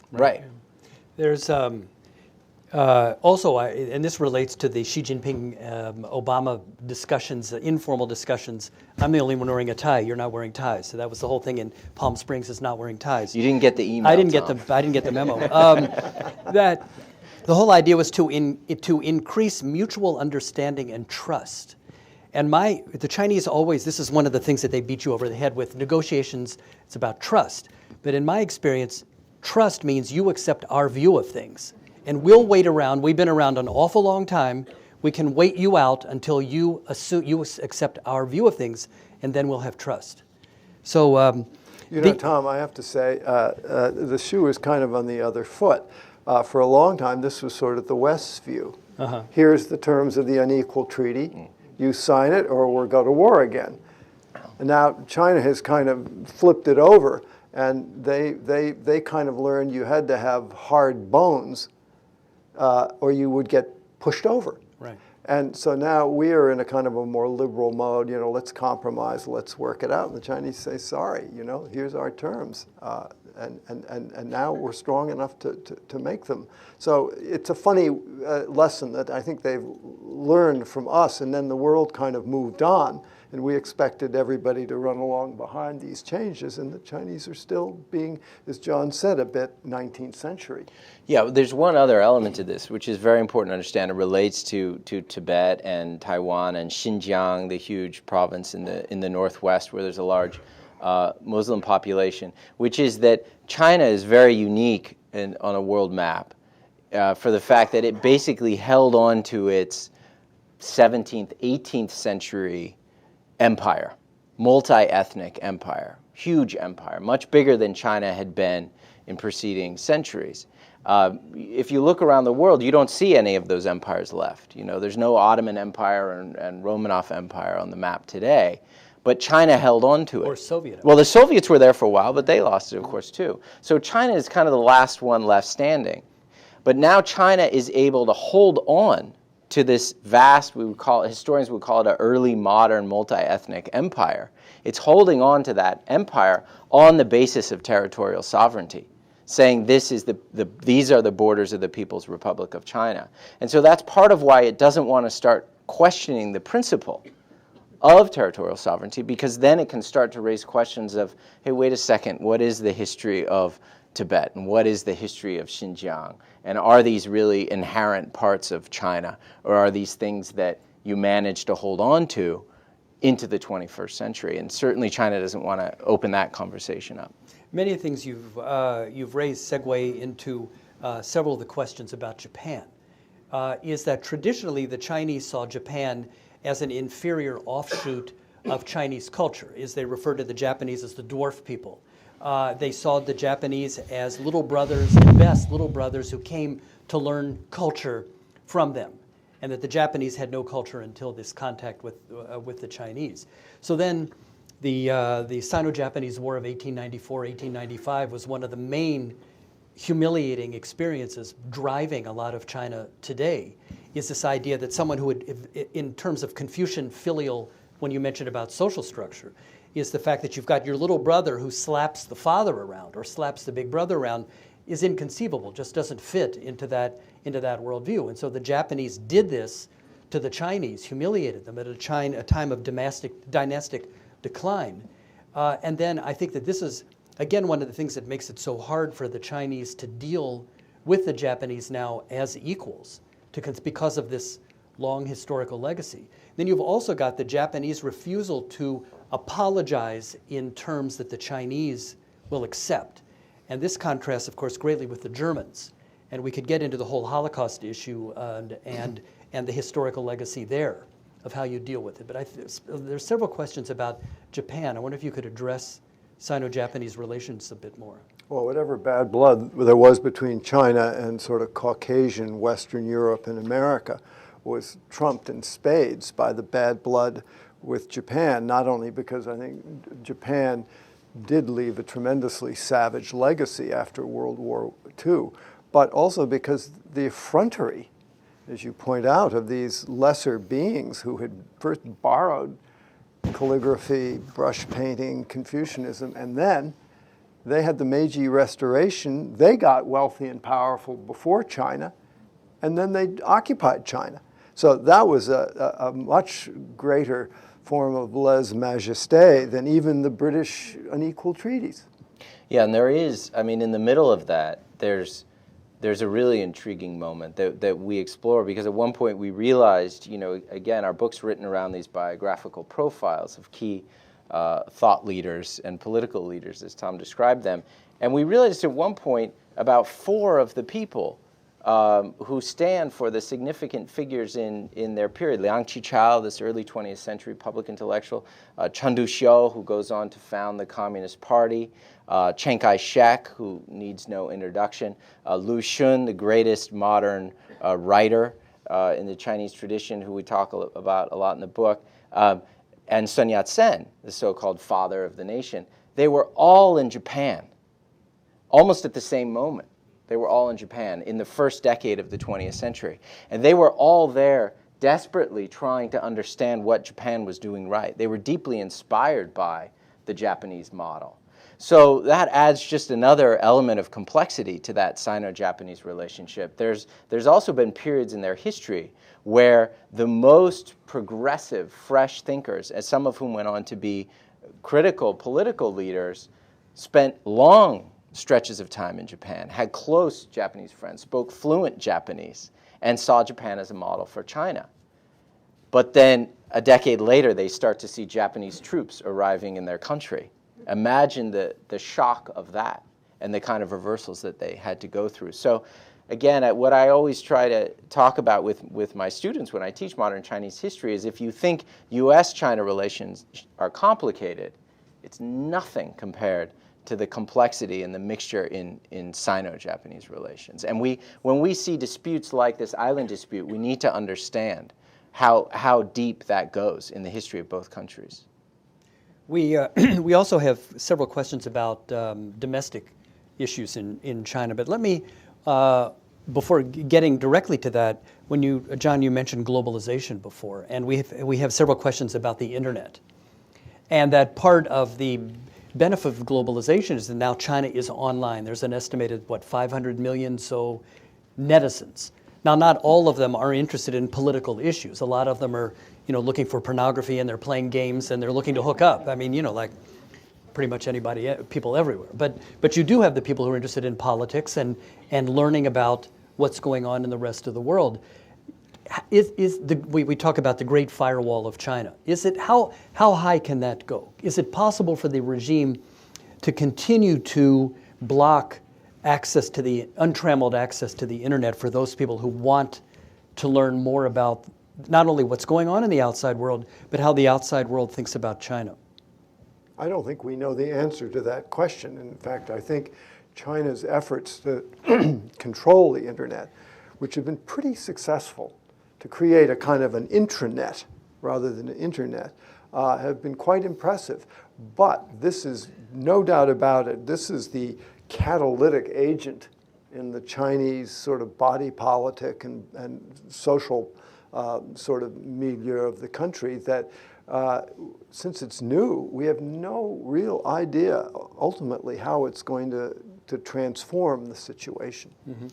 There's also, and this relates to the Xi Jinping Obama discussions, informal discussions. I'm the only one wearing a tie. You're not wearing ties. So that was the whole thing in Palm Springs, is not wearing ties. You didn't get the email. I didn't get the memo. That the whole idea was to increase mutual understanding and trust. And the Chinese always, this is one of the things that they beat you over the head with. Negotiations, it's about trust. But in my experience, trust means you accept our view of things. And we'll wait around. We've been around an awful long time. We can wait you out until you accept our view of things, and then we'll have trust. So, Tom, I have to say, the shoe is kind of on the other foot. For a long time, this was sort of the West's view. Here's the terms of the unequal treaty. You sign it, or we'll go to war again. And now China has kind of flipped it over, and they kind of learned you had to have hard bones, or you would get pushed over. Right. And so now we are in a kind of a more liberal mode, let's compromise, let's work it out. And the Chinese say, sorry, here's our terms. And now we're strong enough to make them. So it's a funny lesson that I think they've learned from us, and then the world kind of moved on. And we expected everybody to run along behind these changes, and the Chinese are still being, as John said, a bit 19th century. Yeah, there's one other element to this, which is very important to understand. It relates to Tibet and Taiwan and Xinjiang, the huge province in the northwest where there's a large Muslim population, which is that China is very unique on a world map for the fact that it basically held on to its 17th, 18th century empire, multi-ethnic empire, huge empire, much bigger than China had been in preceding centuries. If you look around the world, you don't see any of those empires left. There's no Ottoman Empire and Romanov Empire on the map today, but China held on to it. Or Soviet. Well, the Soviets were there for a while, but they lost it, of course, too. So China is kind of the last one left standing. But now China is able to hold on to this vast, historians would call it an early modern multi-ethnic empire. It's holding on to that empire on the basis of territorial sovereignty, saying these are the borders of the People's Republic of China. And so that's part of why it doesn't want to start questioning the principle of territorial sovereignty, because then it can start to raise questions of, hey, wait a second, what is the history of Tibet, and what is the history of Xinjiang? And are these really inherent parts of China, or are these things that you manage to hold on to into the 21st century? And certainly China doesn't want to open that conversation up. Many of the things you've raised segue into several of the questions about Japan. Is that traditionally the Chinese saw Japan as an inferior offshoot of Chinese culture, is they refer to the Japanese as the dwarf people. They saw the Japanese as little brothers, at best, little brothers who came to learn culture from them, and that the Japanese had no culture until this contact with the Chinese. So then the Sino-Japanese War of 1894-1895 was one of the main humiliating experiences driving a lot of China today is this idea that someone who would, in terms of Confucian filial, when you mentioned about social structure, is the fact that you've got your little brother who slaps the father around or slaps the big brother around is inconceivable, just doesn't fit into that worldview. And so the Japanese did this to the Chinese, humiliated them at a time of dynastic decline. And then I think that this is, again, one of the things that makes it so hard for the Chinese to deal with the Japanese now as equals, because of this long historical legacy. Then you've also got the Japanese refusal to apologize in terms that the Chinese will accept. And this contrasts, of course, greatly with the Germans. And we could get into the whole Holocaust issue and the historical legacy there of how you deal with it. But there's several questions about Japan. I wonder if you could address Sino-Japanese relations a bit more. Well, whatever bad blood there was between China and sort of Caucasian Western Europe and America was trumped in spades by the bad blood with Japan, not only because I think Japan did leave a tremendously savage legacy after World War II, but also because the effrontery, as you point out, of these lesser beings who had first borrowed calligraphy, brush painting, Confucianism, and then they had the Meiji Restoration. They got wealthy and powerful before China, and then they occupied China. So that was a much greater form of lèse-majesté than even the British unequal treaties. Yeah, and there is, I mean, in the middle of that, there's a really intriguing moment that we explore, because at one point we realized, you know, again, our book's written around these biographical profiles of key thought leaders and political leaders, as Tom described them. And we realized at one point about 4 of the people who stand for the significant figures in their period. Liang Qichao, this early 20th century public intellectual, Chen Duxiu, who goes on to found the Communist Party, Chiang Kai-shek, who needs no introduction, Lu Xun, the greatest modern writer in the Chinese tradition, who we talk about a lot in the book, and Sun Yat-sen, the so-called father of the nation. They were all in Japan, almost at the same moment. They were all in Japan in the first decade of the 20th century. And they were all there desperately trying to understand what Japan was doing right. They were deeply inspired by the Japanese model. So that adds just another element of complexity to that Sino-Japanese relationship. There's also been periods in their history where the most progressive, fresh thinkers, and some of whom went on to be critical political leaders, spent long stretches of time in Japan, had close Japanese friends, spoke fluent Japanese, and saw Japan as a model for China. But then a decade later, they start to see Japanese troops arriving in their country. Imagine the shock of that and the kind of reversals that they had to go through. So again, what I always try to talk about with my students when I teach modern Chinese history is, if you think U.S.-China relations are complicated, it's nothing compared to the complexity and the mixture in Sino-Japanese relations. And when we see disputes like this island dispute, we need to understand how deep that goes in the history of both countries. We also have several questions about domestic issues in China, but let me, before getting directly to that, John, you mentioned globalization before, and we have several questions about the internet. And that part of the benefit of globalization is that now China is online. There's an estimated, 500 million netizens. Now, not all of them are interested in political issues. A lot of them are, looking for pornography, and they're playing games, and they're looking to hook up. I mean, like pretty much people everywhere. But you do have the people who are interested in politics and learning about what's going on in the rest of the world. We talk about the Great Firewall of China. How high can that go? Is it possible for the regime to continue to block access to the untrammeled access to the internet for those people who want to learn more about not only what's going on in the outside world, but how the outside world thinks about China? I don't think we know the answer to that question. In fact, I think China's efforts to control the internet, which have been pretty successful, to create a kind of an intranet rather than an internet, have been quite impressive. But this is no doubt about it, this is the catalytic agent in the Chinese sort of body politic and social sort of milieu of the country that since it's new, we have no real idea ultimately how it's going to transform the situation. Mm-hmm.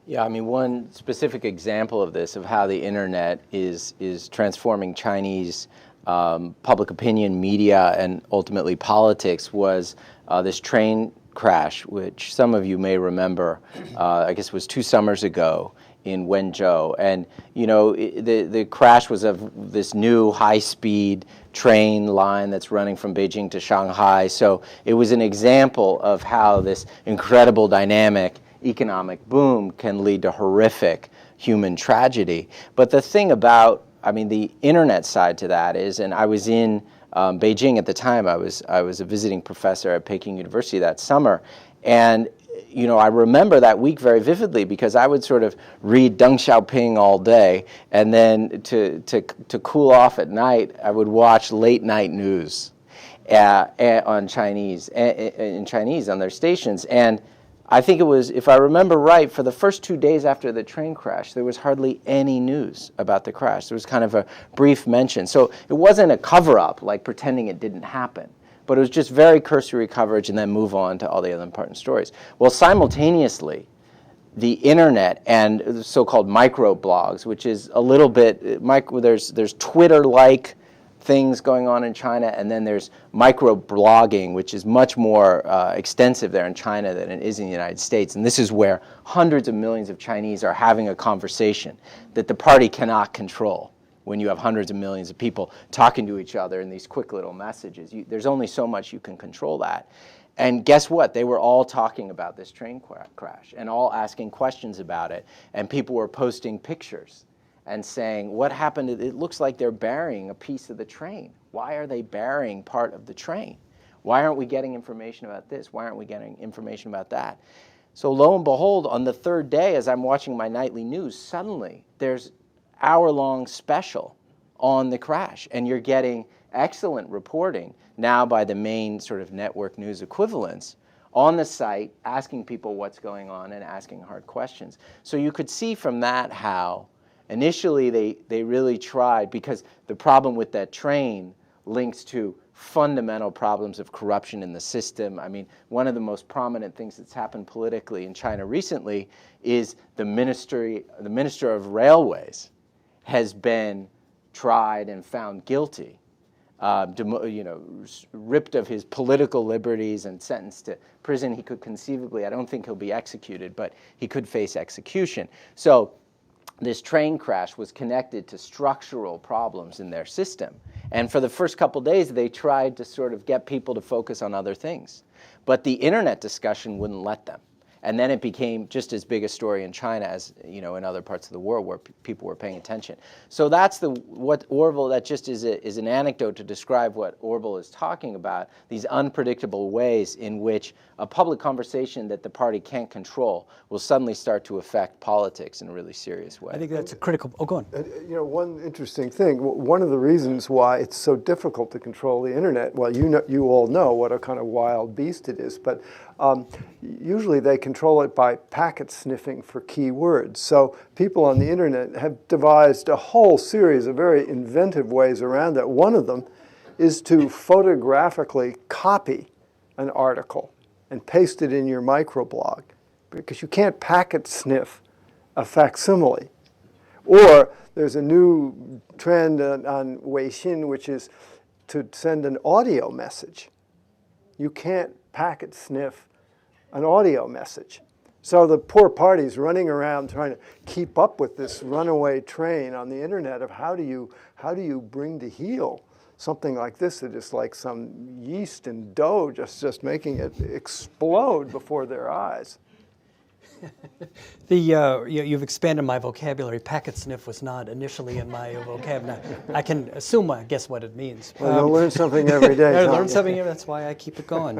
Yeah, I mean, one specific example of this, of how the internet is transforming Chinese public opinion, media, and ultimately politics, was this train crash, which some of you may remember, I guess it was 2 summers ago in Wenzhou. And, you know, the crash was of this new high-speed train line that's running from Beijing to Shanghai. So it was an example of how this incredible dynamic economic boom can lead to horrific human tragedy. But the thing about, I mean, the internet side to that is, and I was in Beijing at the time, I was a visiting professor at Peking University that summer, and you know, I remember that week very vividly because I would sort of read Deng Xiaoping all day, and then to cool off at night, I would watch late night news on Chinese, in Chinese on their stations. And I think it was, if I remember right, for the first 2 days after the train crash, there was hardly any news about the crash. There was kind of a brief mention. So it wasn't a cover-up, like pretending it didn't happen, but it was just very cursory coverage and then move on to all the other important stories. Well, simultaneously, the internet and the so-called microblogs, which is a little bit, there's Twitter-like things going on in China, and then there's microblogging, which is much more extensive there in China than it is in the United States. And this is where hundreds of millions of Chinese are having a conversation that the party cannot control. When you have hundreds of millions of people talking to each other in these quick little messages, there's only so much you can control that. And guess what? They were all talking about this train crash and all asking questions about it. And people were posting pictures and saying, what happened? It looks like they're burying a piece of the train. Why are they burying part of the train? Why aren't we getting information about this? Why aren't we getting information about that? So lo and behold, on the 3rd day, as I'm watching my nightly news, suddenly there's hour-long special on the crash, and you're getting excellent reporting now by the main sort of network news equivalents on the site, asking people what's going on and asking hard questions. So you could see from that how initially they really tried, because the problem with that train links to fundamental problems of corruption in the system. I mean, one of the most prominent things that's happened politically in China recently is the Minister of Railways has been tried and found guilty, ripped of his political liberties and sentenced to prison. He could conceivably, I don't think he'll be executed, but he could face execution. So this train crash was connected to structural problems in their system. And for the first couple days, they tried to sort of get people to focus on other things. But the internet discussion wouldn't let them. And then it became just as big a story in China as, you know, in other parts of the world where people were paying attention. So that's what Orville, that just is an anecdote to describe what Orville is talking about, these unpredictable ways in which a public conversation that the party can't control will suddenly start to affect politics in a really serious way. I think that's a critical, go on. You know, one interesting thing, one of the reasons why it's so difficult to control the internet, well, you all know what a kind of wild beast it is, but usually they control it by packet sniffing for keywords. So people on the internet have devised a whole series of very inventive ways around that. One of them is to photographically copy an article and paste it in your microblog, because you can't packet sniff a facsimile. Or there's a new trend on Weixin, which is to send an audio message. You can't packet sniff an audio message. So the poor party's running around trying to keep up with this runaway train on the internet of how do you bring to heel something like this that is like some yeast and dough just making it explode before their eyes. You've expanded my vocabulary. Packet sniff was not initially in my vocabulary. I can assume, I guess, what it means. Well, you'll learn something every day. I learn something every day. That's why I keep it going.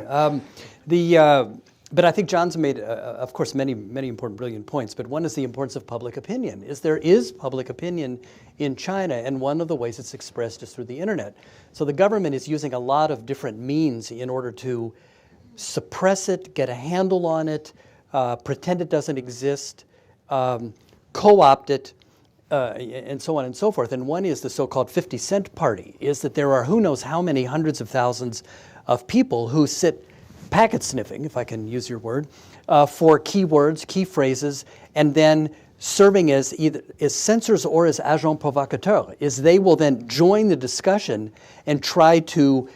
But I think John's made, of course, many important, brilliant points. But one is the importance of public opinion. There is public opinion in China, and one of the ways it's expressed is through the internet. So the government is using a lot of different means in order to suppress it, get a handle on it, pretend it doesn't exist, co-opt it, and so on and so forth. And one is the so-called 50-cent party, is that there are who knows how many hundreds of thousands of people who sit packet sniffing, if I can use your word, for keywords, key phrases, and then serving as either as censors or as agents provocateurs, is they will then join the discussion and try to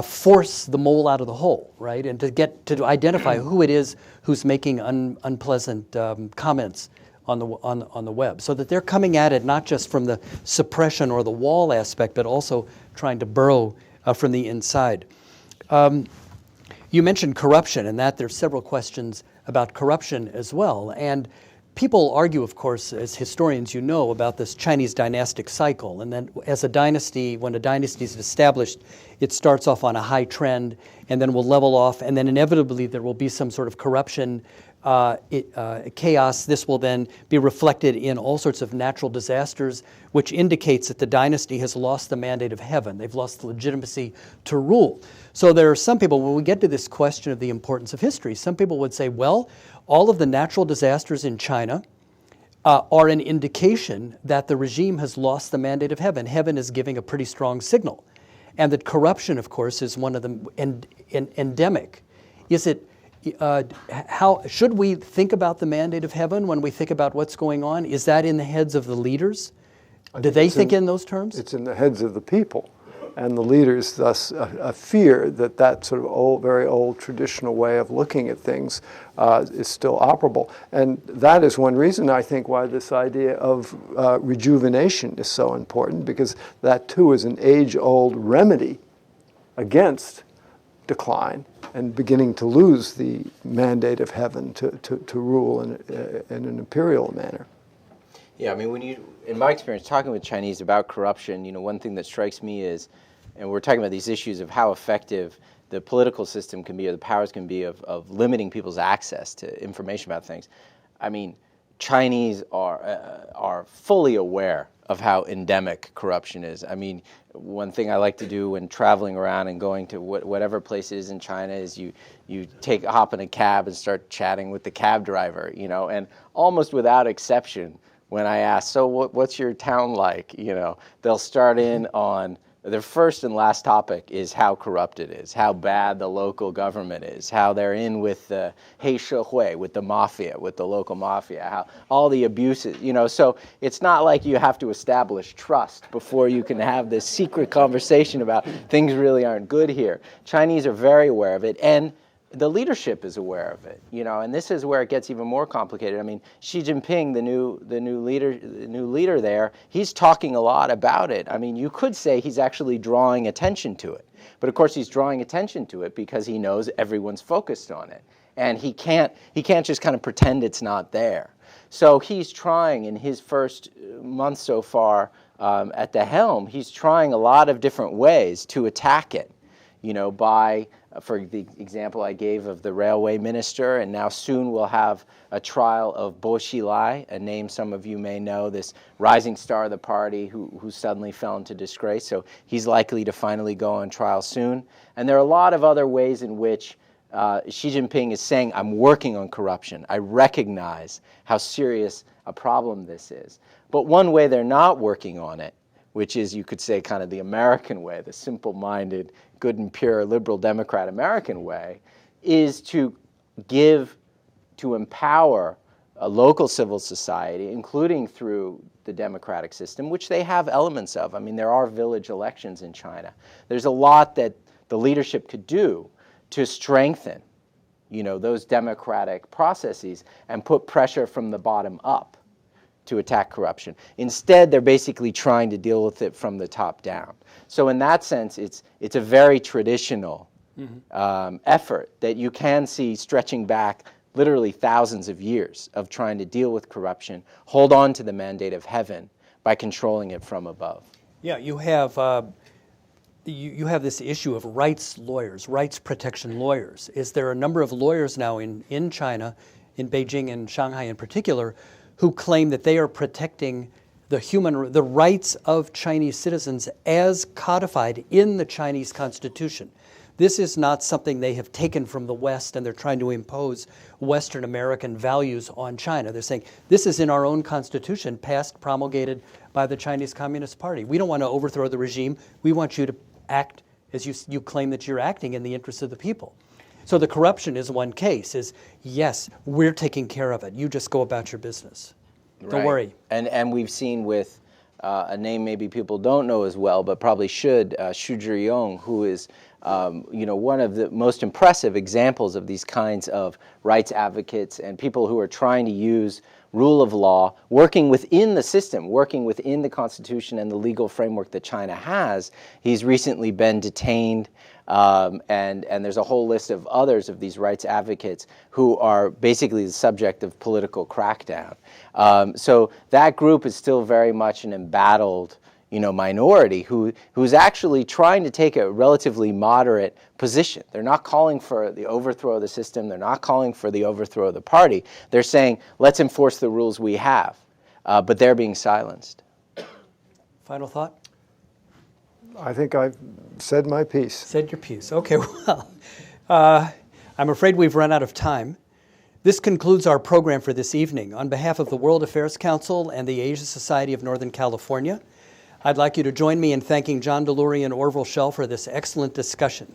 force the mole out of the hole, right? And to get to identify who it is who's making unpleasant comments on the web, so that they're coming at it not just from the suppression or the wall aspect, but also trying to burrow from the inside. You mentioned corruption, and that there's several questions about corruption as well. And people argue, of course, as historians you know, about this Chinese dynastic cycle. And then as a dynasty, when a dynasty is established, it starts off on a high trend and then will level off, and then inevitably there will be some sort of corruption, chaos. This will then be reflected in all sorts of natural disasters, which indicates that the dynasty has lost the mandate of heaven. They've lost the legitimacy to rule. So there are some people, when we get to this question of the importance of history, some people would say, well, all of the natural disasters in China are an indication that the regime has lost the mandate of heaven. Heaven is giving a pretty strong signal. And that corruption, of course, is one of them endemic. Is it, how should we think about the mandate of heaven when we think about what's going on? Is that in the heads of the leaders? Do they think in those terms? It's in the heads of the people. And the leaders thus fear that that sort of old, very old traditional way of looking at things is still operable. And that is one reason, I think, why this idea of rejuvenation is so important, because that too is an age-old remedy against decline and beginning to lose the mandate of heaven to rule in an imperial manner. Yeah, I mean, in my experience, talking with Chinese about corruption, one thing that strikes me is, and we're talking about these issues of how effective the political system can be, or the powers can be of limiting people's access to information about things. I mean, Chinese are fully aware of how endemic corruption is. I mean, one thing I like to do when traveling around and going to whatever place it is in China is you hop in a cab and start chatting with the cab driver, and almost without exception, when I ask, so what's your town like? They'll start in on their first and last topic is how corrupt it is, how bad the local government is, how they're in with the Hei Shehui, with the mafia, with the local mafia, how all the abuses, So it's not like you have to establish trust before you can have this secret conversation about things really aren't good here. Chinese are very aware of it, and the leadership is aware of it, and this is where it gets even more complicated. I mean, Xi Jinping, the new leader there, he's talking a lot about it. I mean, you could say he's actually drawing attention to it, but of course he's drawing attention to it because he knows everyone's focused on it, and he can't just kind of pretend it's not there. So he's trying in his first month so far at the helm. He's trying a lot of different ways to attack it, by. For the example I gave of the railway minister, and now soon we'll have a trial of Bo Xilai, a name some of you may know, this rising star of the party who suddenly fell into disgrace. So he's likely to finally go on trial soon. And there are a lot of other ways in which Xi Jinping is saying, I'm working on corruption. I recognize how serious a problem this is. But one way they're not working on it, which is, you could say, kind of the American way, the simple-minded, good and pure liberal Democrat American way, is to empower a local civil society, including through the democratic system, which they have elements of. I mean, there are village elections in China. There's a lot that the leadership could do to strengthen, those democratic processes and put pressure from the bottom up to attack corruption. Instead, they're basically trying to deal with it from the top down. So in that sense, it's a very traditional effort that you can see stretching back literally thousands of years of trying to deal with corruption, hold on to the mandate of heaven by controlling it from above. Yeah, you have this issue of rights lawyers, rights protection lawyers. Is there a number of lawyers now in China, in Beijing and Shanghai in particular, who claim that they are protecting the rights of Chinese citizens as codified in the Chinese Constitution? This is not something they have taken from the West and they're trying to impose Western American values on China. They're saying, this is in our own constitution, passed, promulgated by the Chinese Communist Party. We don't want to overthrow the regime. We want you to act as you claim that you're acting in the interests of the people. So the corruption is one case, is yes, we're taking care of it. You just go about your business. Don't worry. And we've seen with a name maybe people don't know as well, but probably should, Zhiyong, who is one of the most impressive examples of these kinds of rights advocates and people who are trying to use rule of law, working within the system, working within the constitution and the legal framework that China has. He's recently been detained, and there's a whole list of others of these rights advocates who are basically the subject of political crackdown. So that group is still very much an embattled minority who's actually trying to take a relatively moderate position. They're not calling for the overthrow of the system. They're not calling for the overthrow of the party. They're saying, let's enforce the rules we have. But they're being silenced. Final thought? I think I've said my piece. Said your piece. Okay, well, I'm afraid we've run out of time. This concludes our program for this evening. On behalf of the World Affairs Council and the Asia Society of Northern California, I'd like you to join me in thanking John Delury and Orville Schell for this excellent discussion.